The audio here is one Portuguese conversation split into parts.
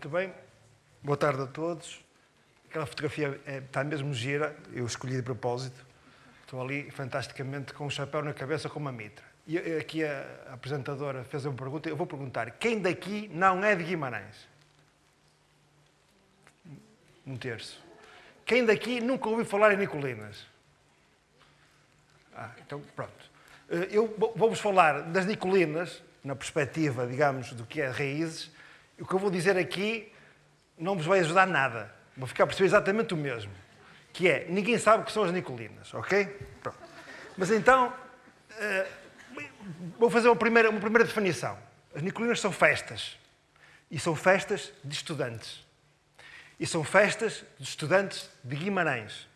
Muito bem, boa tarde a todos. Aquela fotografia está mesmo gira, eu escolhi de propósito. Estou ali fantasticamente com um chapéu na cabeça com uma mitra. E aqui a apresentadora fez uma pergunta, eu vou perguntar, quem daqui não é de Guimarães? Um terço. Quem daqui nunca ouviu falar em Nicolinas? Então pronto. Eu vou-vos falar das Nicolinas, na perspectiva, digamos, do que é raízes. O que eu vou dizer aqui não vos vai ajudar nada. Vou ficar a perceber exatamente o mesmo. Que é, ninguém sabe o que são as Nicolinas, ok? Pronto. Mas então, vou fazer uma primeira definição. As Nicolinas são festas. E são festas de estudantes. E são festas de estudantes de Guimarães.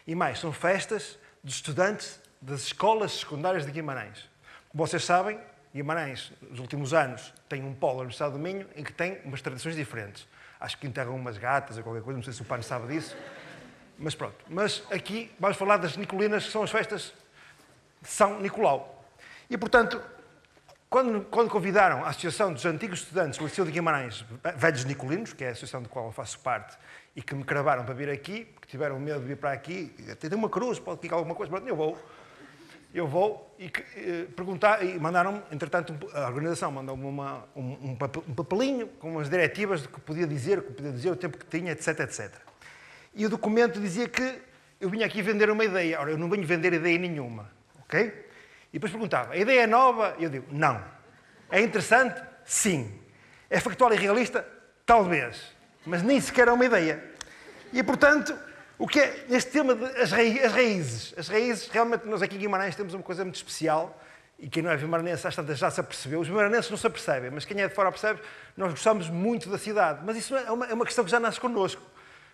E mais, são festas de estudantes das escolas secundárias de Guimarães. Como vocês sabem, Guimarães, nos últimos anos, tem um polo no Estado do Minho em que tem umas tradições diferentes. Acho que enterram umas gatas ou qualquer coisa, não sei se o pai sabe disso. Mas pronto. Mas aqui vamos falar das Nicolinas, que são as festas de São Nicolau. E, portanto, quando convidaram a Associação dos Antigos Estudantes do Liceu de Guimarães, Velhos Nicolinos, que é a associação da qual eu faço parte, e que me cravaram para vir aqui, porque tiveram medo de vir para aqui, até tem uma cruz, pode ficar alguma coisa, pronto, eu vou e perguntar, e mandaram-me, entretanto, a organização mandou-me um papelinho com umas diretivas do que podia dizer, o tempo que tinha, etc, etc. E o documento dizia que eu vinha aqui vender uma ideia. Ora, eu não venho vender ideia nenhuma, ok? E depois perguntava, a ideia é nova? E eu digo, não. É interessante? Sim. É factual e realista? Talvez. Mas nem sequer é uma ideia. E, portanto, o que é este tema das raízes? As raízes, realmente, nós aqui em Guimarães temos uma coisa muito especial, e quem não é vimaranense às tantas já se apercebeu. Os vimaranenses não se apercebem, mas quem é de fora percebe, nós gostamos muito da cidade. Mas isso é uma questão que já nasce connosco.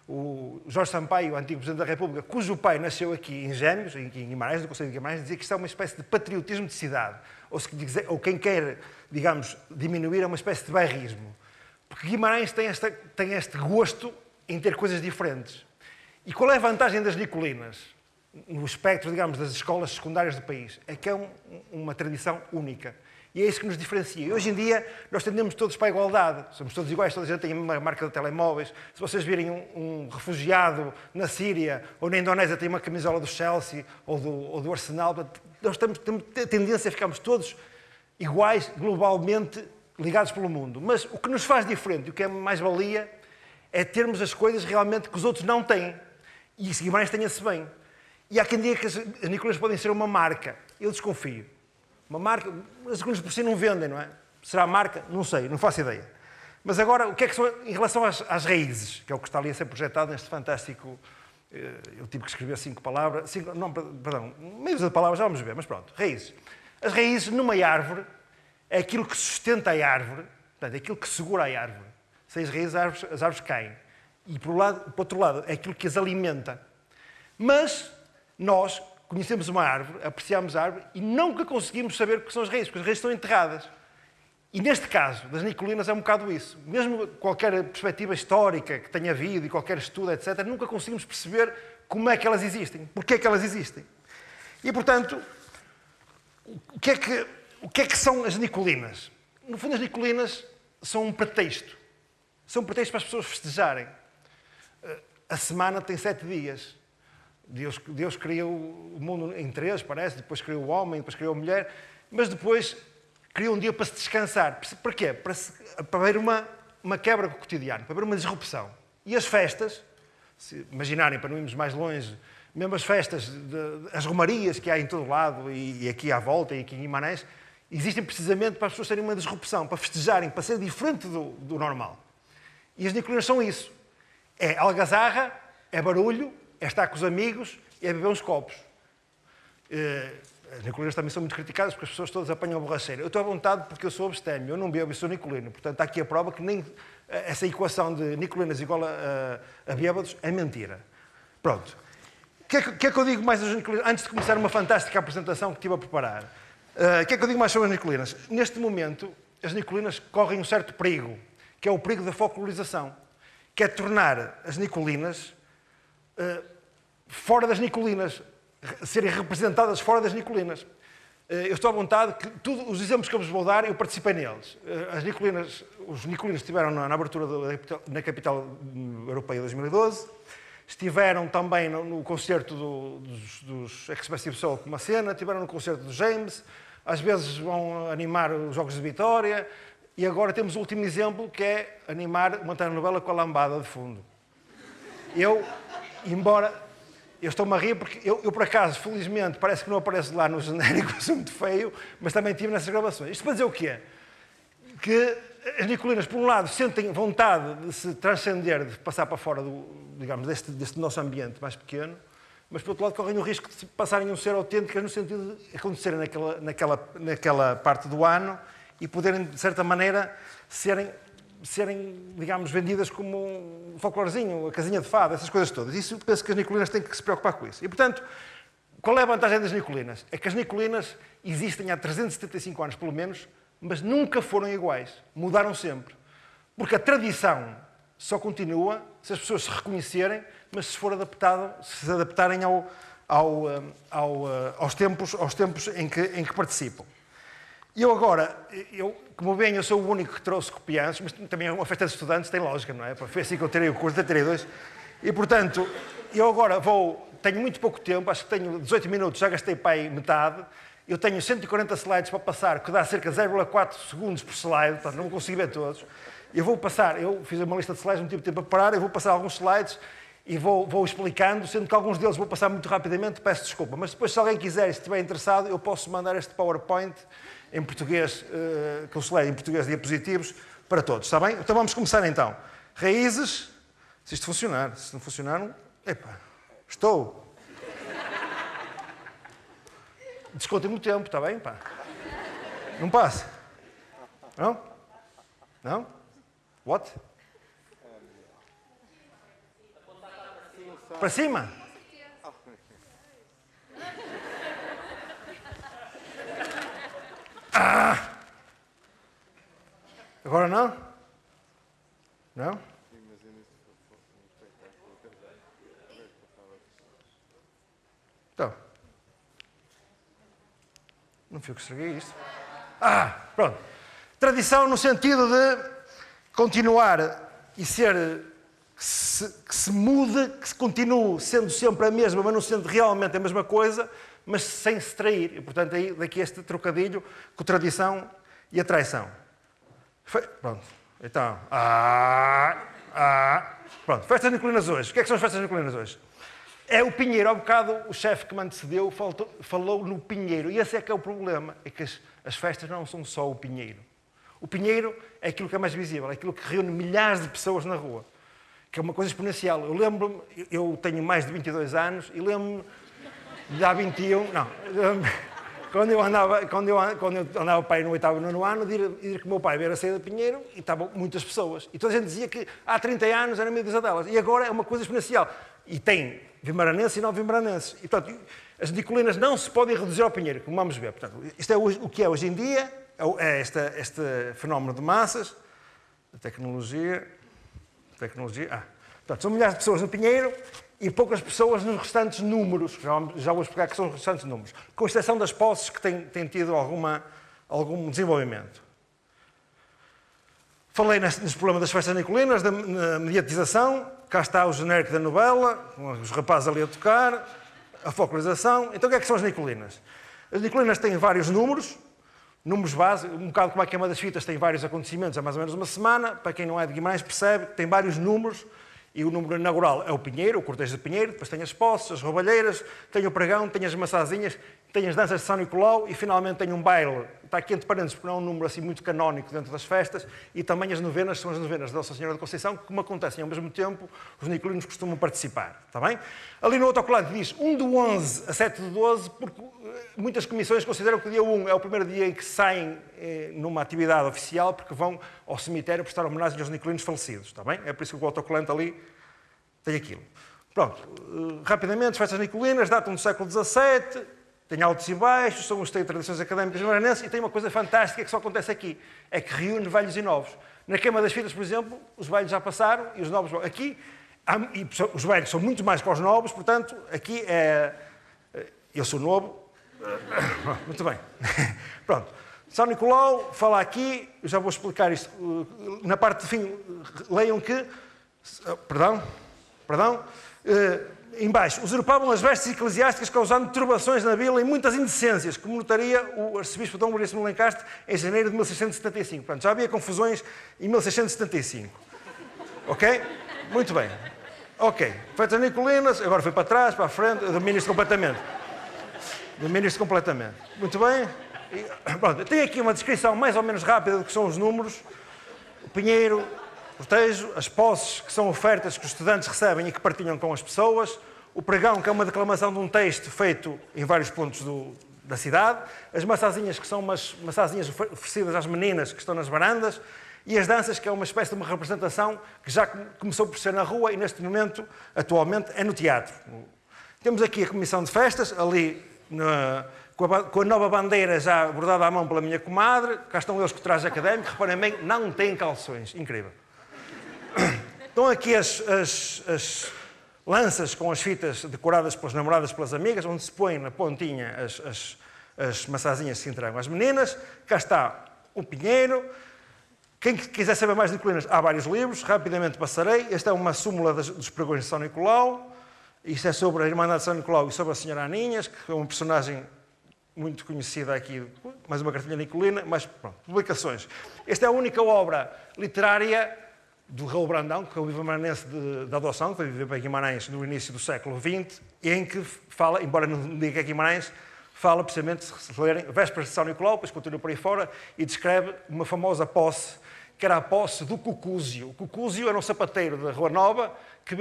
O Jorge Sampaio, o antigo Presidente da República, cujo pai nasceu aqui em Gêmeos, em Guimarães, no Conselho de Guimarães, dizia que isto é uma espécie de patriotismo de cidade. Ou quem quer, digamos, diminuir, é uma espécie de bairrismo. Porque Guimarães tem este gosto em ter coisas diferentes. E qual é a vantagem das Nicolinas, no espectro, digamos, das escolas secundárias do país? É que é uma tradição única. E é isso que nos diferencia. E hoje em dia, nós tendemos todos para a igualdade. Somos todos iguais, toda a gente tem a mesma marca de telemóveis. Se vocês virem um refugiado na Síria ou na Indonésia tem uma camisola do Chelsea ou do Arsenal, nós temos a tendência a ficarmos todos iguais, globalmente ligados pelo mundo. Mas o que nos faz diferente, o que é mais-valia, é termos as coisas realmente que os outros não têm. E isso Guimarães tenha-se bem. E há quem diga que as Nicolinas podem ser uma marca. Eu desconfio. Uma marca, as Nicolinas por si não vendem, não é? Será marca? Não sei, não faço ideia. Mas agora, o que é que são, em relação às raízes, que é o que está ali a ser projetado neste fantástico... Eu tive que escrever 5 palavras... Meio de palavras, já vamos ver, mas pronto. Raízes. As raízes numa árvore é aquilo que sustenta a árvore, portanto, é aquilo que segura a árvore. Sem as raízes, as árvores caem. E, por outro lado, é aquilo que as alimenta. Mas nós conhecemos uma árvore, apreciamos a árvore e nunca conseguimos saber o que são as raízes, porque as raízes estão enterradas. E neste caso, das Nicolinas, é um bocado isso. Mesmo qualquer perspectiva histórica que tenha havido e qualquer estudo, etc., nunca conseguimos perceber como é que elas existem, porque é que elas existem. E, portanto, o que é que são as Nicolinas? No fundo, as Nicolinas são um pretexto. São um pretexto para as pessoas festejarem. A semana tem 7 dias. Deus criou o mundo em 3, parece, depois criou o homem, depois criou a mulher, mas depois criou um dia para se descansar. Para quê? Para haver uma quebra com o cotidiano, para haver uma disrupção. E as festas, se imaginarem, para não irmos mais longe, mesmo as festas, as romarias que há em todo lado, e aqui à volta, e aqui em Guimarães, existem precisamente para as pessoas terem uma disrupção, para festejarem, para ser diferente do normal. E as Nicolinas são isso. É algazarra, é barulho, é estar com os amigos e é beber uns copos. As Nicolinas também são muito criticadas porque as pessoas todas apanham a borracheira. Eu estou à vontade porque eu sou abstêmio, eu não bebo e sou Nicolino. Portanto, está aqui a prova que nem essa equação de Nicolinas igual a bêbados é mentira. Pronto. O que é que eu digo mais das Nicolinas? Antes de começar uma fantástica apresentação que estive a preparar. O que é que eu digo mais sobre as Nicolinas? Neste momento, as Nicolinas correm um certo perigo, que é o perigo da folclorização, que é tornar as Nicolinas fora das Nicolinas, serem representadas fora das Nicolinas. Eu estou à vontade que os exemplos que eu vos vou dar, eu participei neles. Os Nicolinos estiveram na abertura na capital europeia de 2012, estiveram também no concerto dos Expressive Soul com uma cena, estiveram no concerto do James, às vezes vão animar os Jogos de Vitória, e agora temos o último exemplo, que é animar uma telenovela com a lambada de fundo. Eu estou-me a rir porque eu, por acaso, felizmente, parece que não apareço lá no genérico, sou muito feio, mas também estive nessas gravações. Isto para dizer o quê? Que as Nicolinas, por um lado, sentem vontade de se transcender, de passar para fora deste nosso ambiente mais pequeno, mas, por outro lado, correm o risco de passarem a ser autênticas no sentido de acontecerem naquela parte do ano e poderem, de certa maneira, serem, digamos, vendidas como um folclorezinho, a casinha de fado, essas coisas todas. Isso, penso que as Nicolinas têm que se preocupar com isso. E, portanto, qual é a vantagem das Nicolinas? É que as Nicolinas existem há 375 anos, pelo menos, mas nunca foram iguais. Mudaram sempre. Porque a tradição só continua se as pessoas se reconhecerem, mas se se adaptarem aos tempos em que participam. E eu agora, como bem, eu sou o único que trouxe copiantes, mas também é uma festa de estudantes, tem lógica, não é? Foi assim que eu tirei o curso, tirei 2. E, portanto, eu agora tenho muito pouco tempo, acho que tenho 18 minutos, já gastei para aí metade. Eu tenho 140 slides para passar, que dá cerca de 0,4 segundos por slide, portanto não consigo ver todos. Eu fiz uma lista de slides, não tive tempo para parar, eu vou passar alguns slides e vou explicando, sendo que alguns deles vou passar muito rapidamente, peço desculpa. Mas depois, se alguém quiser e se estiver interessado, eu posso mandar este PowerPoint em português, que eu selei em português diapositivos, para todos, está bem? Então vamos começar então. Raízes, se isto funcionar, se não funcionar, estou. Descontem-me o tempo, está bem? Pá. Não passa? Não? Não? What? Para cima? Agora não? Não? Então. Não fui eu que estraguei isto. Pronto. Tradição no sentido de continuar e ser... que se mude, que se continue sendo sempre a mesma, mas não sendo realmente a mesma coisa, mas sem se trair. E, portanto, aí, daqui este trocadilho com tradição e a traição. Pronto. Então, pronto. Festas Nicolinas hoje. O que é que são as festas Nicolinas hoje? É o pinheiro. Há bocado, o chefe que me antecedeu falou no pinheiro. E esse é que é o problema. É que as festas não são só o pinheiro. O pinheiro é aquilo que é mais visível, é aquilo que reúne milhares de pessoas na rua. Que é uma coisa exponencial. Eu lembro-me, eu tenho mais de 22 anos, e lembro-me de há 21... Não. Quando eu andava para ir no 8º e 9º ano, de ir com o meu pai ver a ceia de Pinheiro, e estavam muitas pessoas. E toda a gente dizia que há 30 anos era meio delas. E agora é uma coisa exponencial. E tem vimaranenses e não vimaranenses. E, portanto, as Nicolinas não se podem reduzir ao Pinheiro, como vamos ver. Portanto, isto é o que é hoje em dia, é este fenómeno de massas, de tecnologia. Portanto, são milhares de pessoas no Pinheiro e poucas pessoas nos restantes números. Já vou explicar que são os restantes números. Com exceção das posses que têm tido algum desenvolvimento. Falei neste problema das festas nicolinas, da mediatização. Cá está o genérico da novela, os rapazes ali a tocar, a folclorização. Então o que é que são as nicolinas? As nicolinas têm vários números base, um bocado como a queima das fitas, tem vários acontecimentos há mais ou menos uma semana. Para quem não é de Guimarães percebe que tem vários números. E o número inaugural é o Pinheiro, o cortejo de Pinheiro, depois tem as posses, as roubalheiras, tem o pregão, tem as maçazinhas, tem as danças de São Nicolau e finalmente tem um baile. Está aqui entre parênteses porque não é um número assim muito canónico dentro das festas. E também as novenas, são as novenas da Nossa Senhora da Conceição, que como acontecem ao mesmo tempo, os nicolinos costumam participar. Está bem? Ali no autocolante diz 1 do 11 a 7 do 12, porque muitas comissões consideram que o dia 1 é o primeiro dia em que saem numa atividade oficial, porque vão ao cemitério prestar homenagem aos nicolinos falecidos. Está bem? É por isso que o autocolante ali tem aquilo. Pronto, rapidamente, as festas nicolinas datam do século XVII, tem altos e baixos, são os que têm tradições académicas maranhenses, e tem uma coisa fantástica que só acontece aqui, é que reúne velhos e novos. Na queima das fitas, por exemplo, os velhos já passaram e os novos vão. Aqui, os velhos são muito mais que os novos, portanto, aqui é... Eu sou novo, Muito bem. Pronto. São Nicolau fala aqui, eu já vou explicar isto. Na parte de fim, leiam que... Perdão. Em baixo, usurpavam as vestes eclesiásticas, causando turbações na vila e muitas indecências, como notaria o arcebispo Dom Maurício de Lencastre em janeiro de 1675. Portanto, já havia confusões em 1675. Ok? Muito bem. Ok. Feitas Nicolinas, agora foi para trás, para a frente, domina-se completamente. Domina-se completamente. Muito bem. Pronto, tenho aqui uma descrição mais ou menos rápida do que são os números. O pinheiro, o cortejo, as posses, que são ofertas que os estudantes recebem e que partilham com as pessoas. O pregão, que é uma declamação de um texto feito em vários pontos da cidade. As massazinhas, que são umas massazinhas oferecidas às meninas que estão nas varandas. E as danças, que é uma espécie de uma representação que já começou por ser na rua e neste momento, atualmente, é no teatro. Temos aqui a comissão de festas, ali com a nova bandeira já bordada à mão pela minha comadre. Cá estão eles com o traje académico. Reparem bem, não têm calções. Incrível. Estão aqui as lanças com as fitas decoradas pelas namoradas, pelas amigas, onde se põe na pontinha as massazinhas que se entregam às meninas. Cá está o pinheiro. Quem quiser saber mais de Nicolinas, há vários livros, rapidamente passarei. Esta é uma súmula dos pregões de São Nicolau. Isto é sobre a Irmandade de São Nicolau e sobre a Senhora Aninhas, que é uma personagem muito conhecida aqui, mais uma cartilha nicolina, mas pronto, publicações. Esta é a única obra literária do Raul Brandão, que é o vivamanense de adoção, que foi viver para Guimarães no início do século XX, em que fala, embora não diga que é Guimarães, fala precisamente, se lerem, Vésperas de São Nicolau, depois continua por aí fora, e descreve uma famosa posse, que era a posse do Cucúzio. O Cucúzio era um sapateiro da Rua Nova, que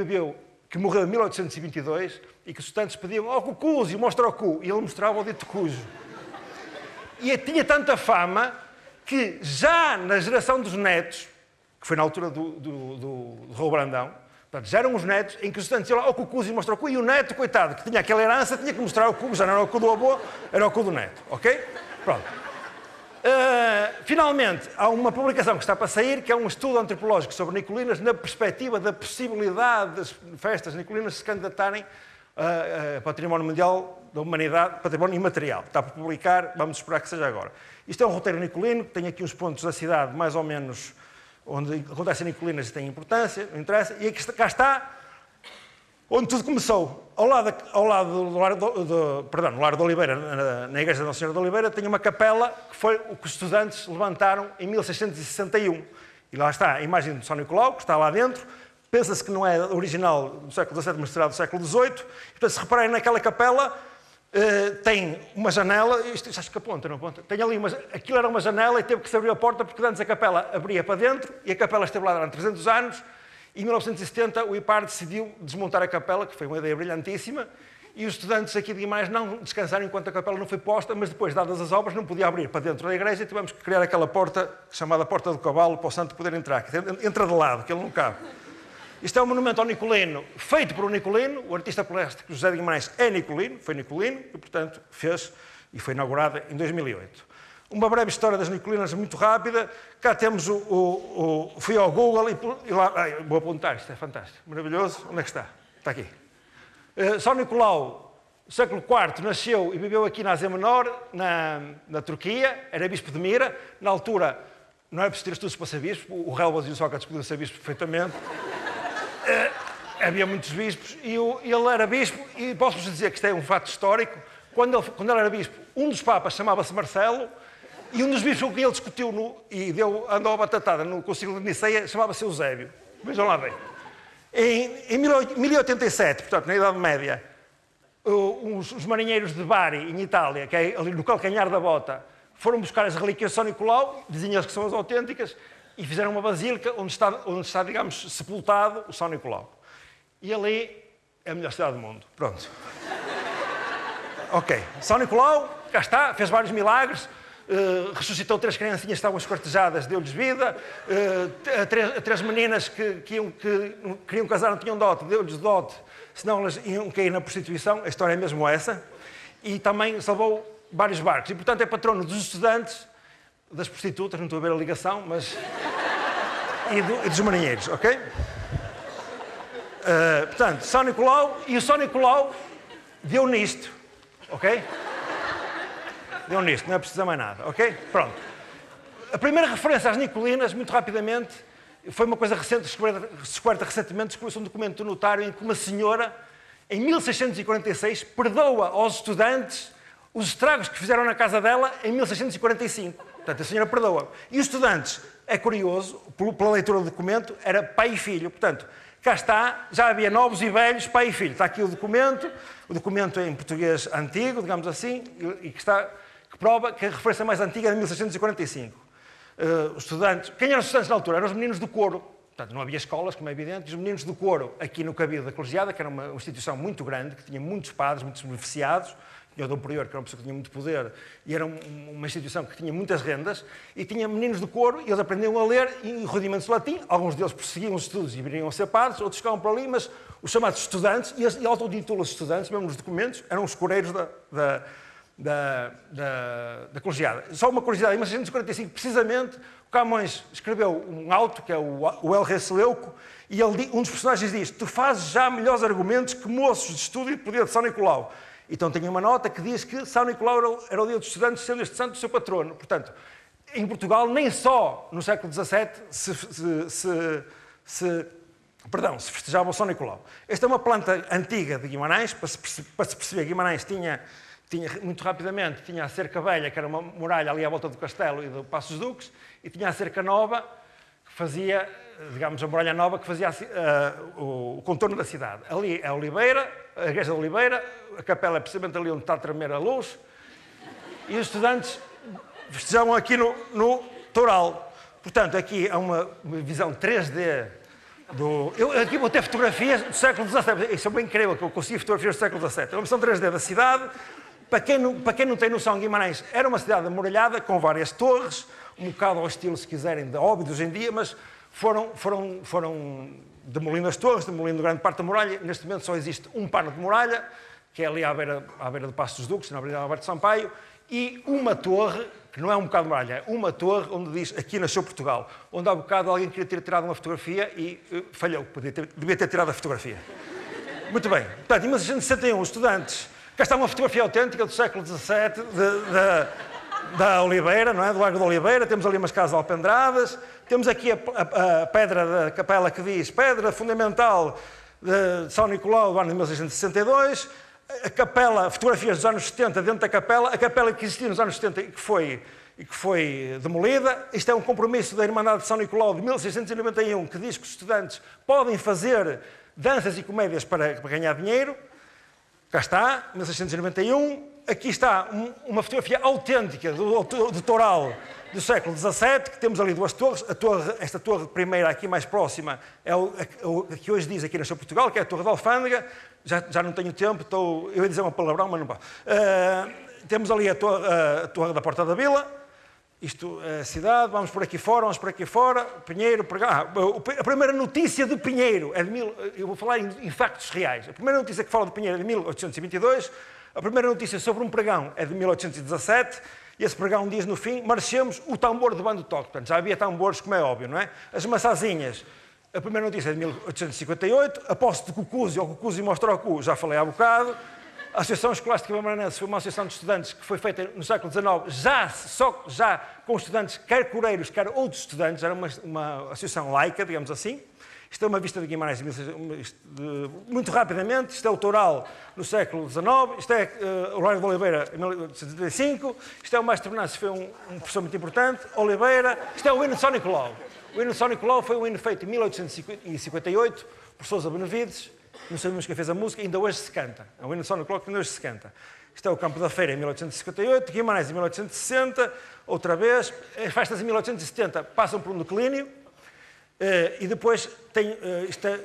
morreu em 1822, e que os estudantes pediam: "Ó Cucúzio, mostra o cu", e ele mostrava o dito cujo. E tinha tanta fama que já na geração dos netos, que foi na altura do Raul Brandão, portanto, já eram os netos em que os estudantes iam lá: "Ó Cucúzio, mostra o cu", e o neto, coitado, que tinha aquela herança, tinha que mostrar o cu, já não era o cu do avô, era o cu do neto, ok? Pronto. Finalmente, há uma publicação que está para sair, que é um estudo antropológico sobre Nicolinas, na perspectiva da possibilidade das festas nicolinas se candidatarem a Património Mundial da Humanidade, Património Imaterial. Está para publicar, vamos esperar que seja agora. Isto é um roteiro nicolino, que tem aqui uns pontos da cidade, mais ou menos, onde acontecem Nicolinas e tem importância, não interessa, e aqui, cá está onde tudo começou. Ao lado do Lar de Oliveira, na Igreja de Nossa Senhora de Oliveira, tem uma capela que foi o que os estudantes levantaram em 1661. E lá está a imagem de São Nicolau, que está lá dentro. Pensa-se que não é original do século XVII, mas será do século XVIII. E, portanto, se repararem naquela capela, tem uma janela, isto acho que aponta, não aponta? Tem ali aquilo era uma janela e teve que se abrir a porta, porque antes a capela abria para dentro, e a capela esteve lá durante 300 anos. E em 1970, o IPAR decidiu desmontar a capela, que foi uma ideia brilhantíssima, e os estudantes aqui de Guimarães não descansaram enquanto a capela não foi posta, mas depois, dadas as obras, não podia abrir para dentro da igreja e tivemos que criar aquela porta, chamada Porta do Cavalo, para o santo poder entrar, que entra de lado, que ele não cabe. Isto é um monumento ao Nicolino, feito por um Nicolino. O artista plástico José de Guimarães é Nicolino, foi Nicolino, e, portanto, fez e foi inaugurada em 2008. Uma breve história das Nicolinas, muito rápida. Cá temos fui ao Google e lá... vou apontar, isto é fantástico, maravilhoso. Onde é que está? Está aqui. São Nicolau, século IV, nasceu e viveu aqui na Ásia Menor, na Turquia, era bispo de Mira. Na altura, não é preciso ter estudos para ser bispo, o Relvas e o Sócrates podiam ser bispos perfeitamente. Havia muitos bispos e ele era bispo, e posso-vos dizer que isto é um fato histórico. Quando ele era bispo, um dos papas chamava-se Marcelo, e um dos bispos com quem ele discutiu andou a batatada no Concílio de Niceia chamava-se Eusébio. Vejam lá bem. Em 1087, portanto, na Idade Média, os marinheiros de Bari, em Itália, que é ali no calcanhar da bota, foram buscar as relíquias de São Nicolau, dizem eles que são as autênticas, e fizeram uma basílica onde está, digamos, sepultado o São Nicolau. E ali é a melhor cidade do mundo. Pronto. Ok. São Nicolau, cá está, fez vários milagres. Ressuscitou 3 criancinhas que estavam esquartejadas, deu-lhes vida. Três meninas que queriam casar, não tinham dote, deu-lhes dote, senão elas iam cair na prostituição. A história é mesmo essa. E também salvou vários barcos. E, portanto, é patrono dos estudantes, das prostitutas, não estou a ver a ligação, mas... e dos marinheiros, ok? Portanto, São Nicolau, e o São Nicolau deu nisto, ok? Deu nisto, não é preciso mais nada, ok? Pronto. A primeira referência às Nicolinas, muito rapidamente, foi uma coisa recente, descoberta recentemente, descobriu-se um documento do notário em que uma senhora, em 1646, perdoa aos estudantes os estragos que fizeram na casa dela em 1645. Portanto, a senhora perdoa. E os estudantes, é curioso, pela leitura do documento, era pai e filho. Portanto, cá está, já havia novos e velhos, pai e filho. Está aqui o documento é em português antigo, digamos assim, e que prova que a referência mais antiga é de 1645. Os estudantes, quem eram os estudantes na altura? Eram os meninos do coro. Portanto, não havia escolas, como é evidente, e os meninos do coro, aqui no Cabildo da Colegiada, que era uma instituição muito grande, que tinha muitos padres, muitos beneficiados, tinha o Dom Prior, que era uma pessoa que tinha muito poder, e era uma instituição que tinha muitas rendas, e tinha meninos do coro, e eles aprendiam a ler em rudimentos de latim, alguns deles prosseguiam os estudos e viriam a ser padres, outros ficavam por ali, mas os chamados estudantes, e autotitulam os estudantes, mesmo nos documentos, eram os coreiros da Colegiada. Só uma curiosidade, em 1645, precisamente, o Camões escreveu um auto, que é o El Rei Seleuco, e um dos personagens diz: tu fazes já melhores argumentos que moços de estudo e de poder de São Nicolau. Então tem uma nota que diz que São Nicolau era o dia dos estudantes, sendo este santo o seu patrono. Portanto, em Portugal, nem só no século XVII se festejava o São Nicolau. Esta é uma planta antiga de Guimarães, para se perceber, Guimarães tinha muito rapidamente, tinha a cerca velha, que era uma muralha ali à volta do castelo e do Paço dos Duques, e tinha a cerca nova, que fazia, digamos, a muralha nova, que fazia o contorno da cidade. Ali é a Oliveira, a igreja de Oliveira, a capela é precisamente ali onde está a tremer a luz, e os estudantes festejavam aqui no Toural. Portanto, aqui há uma visão 3D eu aqui vou ter fotografias do século XVII. Isso é bem incrível, que eu consegui fotografias do século XVII. É uma visão 3D da cidade. Para quem não tem noção, Guimarães era uma cidade amuralhada, com várias torres, um bocado ao estilo, se quiserem, de Óbidos hoje em dia, mas foram demolindo as torres, demolindo grande parte da muralha. Neste momento só existe um pano de muralha, que é ali à beira do Paço dos Duques, na Avenida Alberto Sampaio, e uma torre, que não é um bocado de muralha, é uma torre onde diz: aqui nasceu Portugal, onde há bocado alguém queria ter tirado uma fotografia e falhou, devia ter tirado a fotografia. Muito bem. Portanto, em 1661, os estudantes... Cá está uma fotografia autêntica do século XVII, da Oliveira, não é? Do Largo da Oliveira. Temos ali umas casas alpendradas. Temos aqui a pedra da capela que diz: pedra fundamental de São Nicolau do ano de 1662. A capela, fotografias dos anos 70 dentro da capela. A capela que existia nos anos 70 e que foi demolida. Isto é um compromisso da Irmandade de São Nicolau de 1691, que diz que os estudantes podem fazer danças e comédias para ganhar dinheiro. Cá está, 1691. Aqui está uma fotografia autêntica do Toural do século XVII, que temos ali duas torres. Esta torre primeira, aqui mais próxima, é o que hoje diz aqui nasceu Portugal, que é a Torre da Alfândega. Já não tenho tempo, eu ia dizer uma palavrão, mas não posso. Temos ali a torre da Porta da Vila. Isto é a cidade, vamos por aqui fora, Pinheiro, a primeira notícia do Pinheiro é eu vou falar em factos reais. A primeira notícia que fala de Pinheiro é de 1822, a primeira notícia sobre um pregão é de 1817, e esse pregão diz no fim: marchemos o tambor de bando toque. Portanto, já havia tambores, como é óbvio, não é? As maçazinhas, a primeira notícia é de 1858, a posse de Cucúzio, ou Cucúzio mostra o cu, já falei há bocado. A Associação Escolástica Guimaranense foi uma associação de estudantes que foi feita no século XIX, já com estudantes, quer coreiros, quer outros estudantes. Era uma associação laica, digamos assim. Isto é uma vista de Guimarães, muito rapidamente. Isto é o Toural no século XIX. Isto é o Largo de Oliveira, em 1875. Isto é o Mestre Venâncio, foi um professor muito importante. Oliveira. Isto é o hino de São Nicolau. O hino de São Nicolau foi um hino feito em 1858 por Sousa Benevides. Não sabemos quem fez a música, ainda hoje se canta. É o hino de São Nicolau que ainda hoje se canta. Isto é o Campo da Feira em 1858, Guimarães em 1860, outra vez. As festas em 1870 passam por um declínio, e depois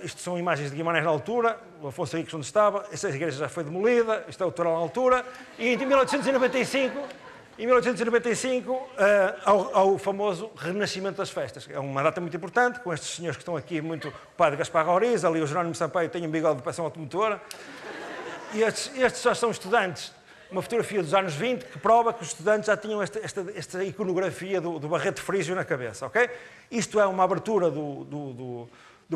isto são imagens de Guimarães na altura, o Afonso Henriques onde estava, essa igreja já foi demolida, isto é o Toural na altura, e em 1895 há o famoso renascimento das festas. É uma data muito importante, com estes senhores que estão aqui, o padre Gaspar Roriz, ali o Jerónimo Sampaio tem um bigode de paixão automotora. E estes já são estudantes. Uma fotografia dos anos 20 que prova que os estudantes já tinham esta iconografia do Barreto Frígio na cabeça, ok? Isto é uma abertura do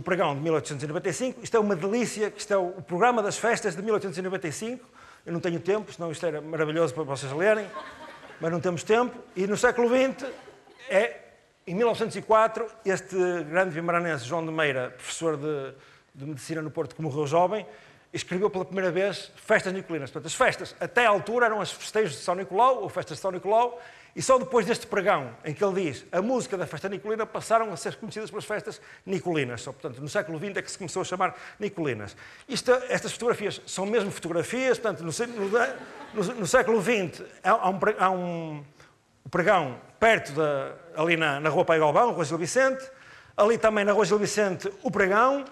pregão de 1895. Isto é uma delícia, isto é o programa das festas de 1895. Eu não tenho tempo, senão isto era maravilhoso para vocês lerem. mas não temos tempo. E no século XX, em 1904, este grande vimaranense, João de Meira, professor de medicina no Porto, que morreu jovem, escreveu pela primeira vez festas nicolinas. Portanto, as festas, até à altura, eram as festejos de São Nicolau, ou festas de São Nicolau, e só depois deste pregão, em que ele diz a música da festa nicolina, passaram a ser conhecidas pelas festas nicolinas. Só, portanto, no século XX é que se começou a chamar nicolinas. Estas fotografias são mesmo fotografias, portanto, no século XX há um pregão perto, ali na Rua Pai Galvão, Rua Gil Vicente, ali também na Rua Gil Vicente o pregão,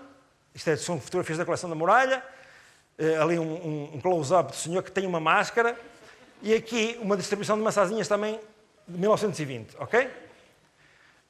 são fotografias da coleção da Muralha, ali um close-up do senhor que tem uma máscara, e aqui uma distribuição de maçazinhas também de 1920, ok?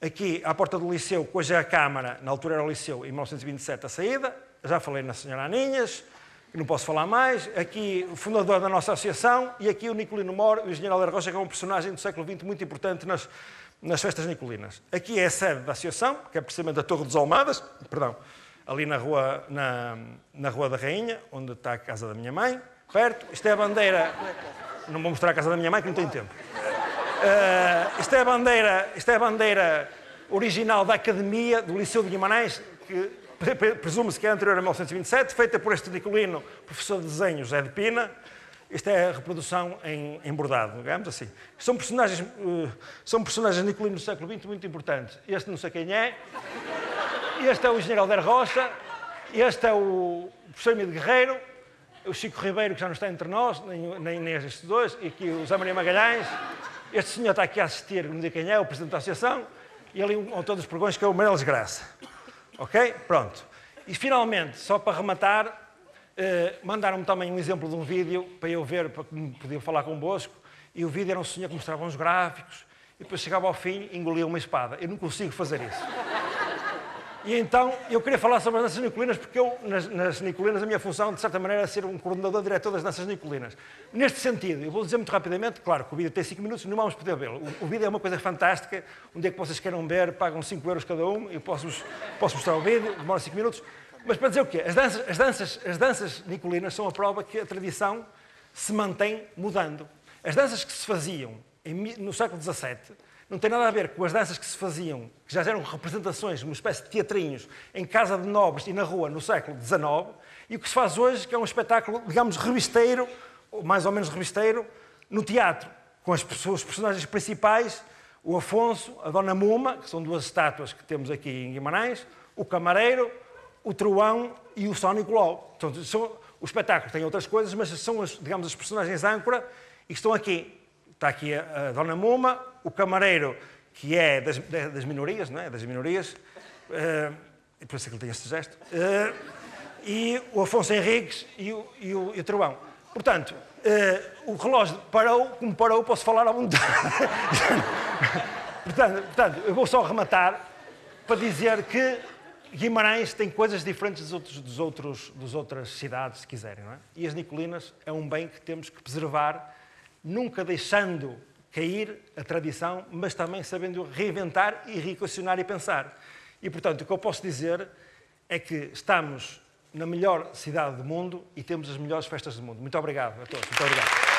Aqui à porta do Liceu, que hoje é a Câmara, na altura era o Liceu, em 1927 a saída, já falei na senhora Aninhas, que não posso falar mais, aqui o fundador da nossa associação, e aqui o Nicolino Moro, o engenheiro Alder Rocha, que é um personagem do século XX muito importante nas festas nicolinas. Aqui é a sede da associação, que é precisamente a Torre dos Almadas, perdão, ali na Rua da Rainha, onde está a casa da minha mãe, perto. Isto é a bandeira... Não vou mostrar a casa da minha mãe, que não tenho tempo. Isto é a bandeira original da Academia do Liceu de Guimarães, que presume-se que é anterior a 1927, feita por este nicolino, professor de desenho José de Pina. Isto é a reprodução em bordado, digamos assim. São personagens nicolinos do século XX muito importantes. Este não sei quem é. Este é o engenheiro Alder Rocha. Este é o professor Emílio Guerreiro. O Chico Ribeiro, que já não está entre nós, nem estes dois, e aqui o Zé Maria Magalhães. Este senhor está aqui a assistir, não sei quem é, o presidente da associação, e ali um autor dos pregões, que é o Meireles Graça. Ok? Pronto. E finalmente, só para rematar, mandaram-me também um exemplo de um vídeo para eu ver, para que me podia falar convosco, e o vídeo era um senhor que mostrava uns gráficos, e depois chegava ao fim e engolia uma espada. Eu não consigo fazer isso. E então, eu queria falar sobre as danças nicolinas, porque eu, nas nicolinas, a minha função, de certa maneira, é ser um coordenador diretor das danças nicolinas. Neste sentido, eu vou dizer muito rapidamente, claro que o vídeo tem 5 minutos, não vamos poder vê-lo. O vídeo é uma coisa fantástica, um dia que vocês queiram ver, pagam 5 euros cada um, eu posso mostrar o vídeo, demora 5 minutos. Mas para dizer o quê? As danças nicolinas são a prova que a tradição se mantém mudando. As danças que se faziam no século XVII não tem nada a ver com as danças que se faziam, que já eram representações, uma espécie de teatrinhos, em casa de nobres e na rua no século XIX, e o que se faz hoje, que é um espetáculo, digamos, revisteiro, ou mais ou menos revisteiro, no teatro, com os personagens principais, o Afonso, a Dona Muma, que são 2 estátuas que temos aqui em Guimarães, o Camareiro, o Truão e o São Nicolau. Então, o espetáculo tem outras coisas, mas são, digamos, as personagens âncora e que estão aqui. Está aqui a Dona Muma, o Camareiro, que é das minorias, não é? Das minorias, e por isso é que ele tem este gesto, e o Afonso Henriques e o Truão. Portanto, o relógio parou, como parou, posso falar à vontade. portanto, eu vou só rematar para dizer que Guimarães tem coisas diferentes das outras cidades, se quiserem, não é? E as nicolinas é um bem que temos que preservar, nunca deixando cair a tradição, mas também sabendo reinventar e reequacionar e pensar. E, portanto, o que eu posso dizer é que estamos na melhor cidade do mundo e temos as melhores festas do mundo. Muito obrigado a todos. Muito obrigado.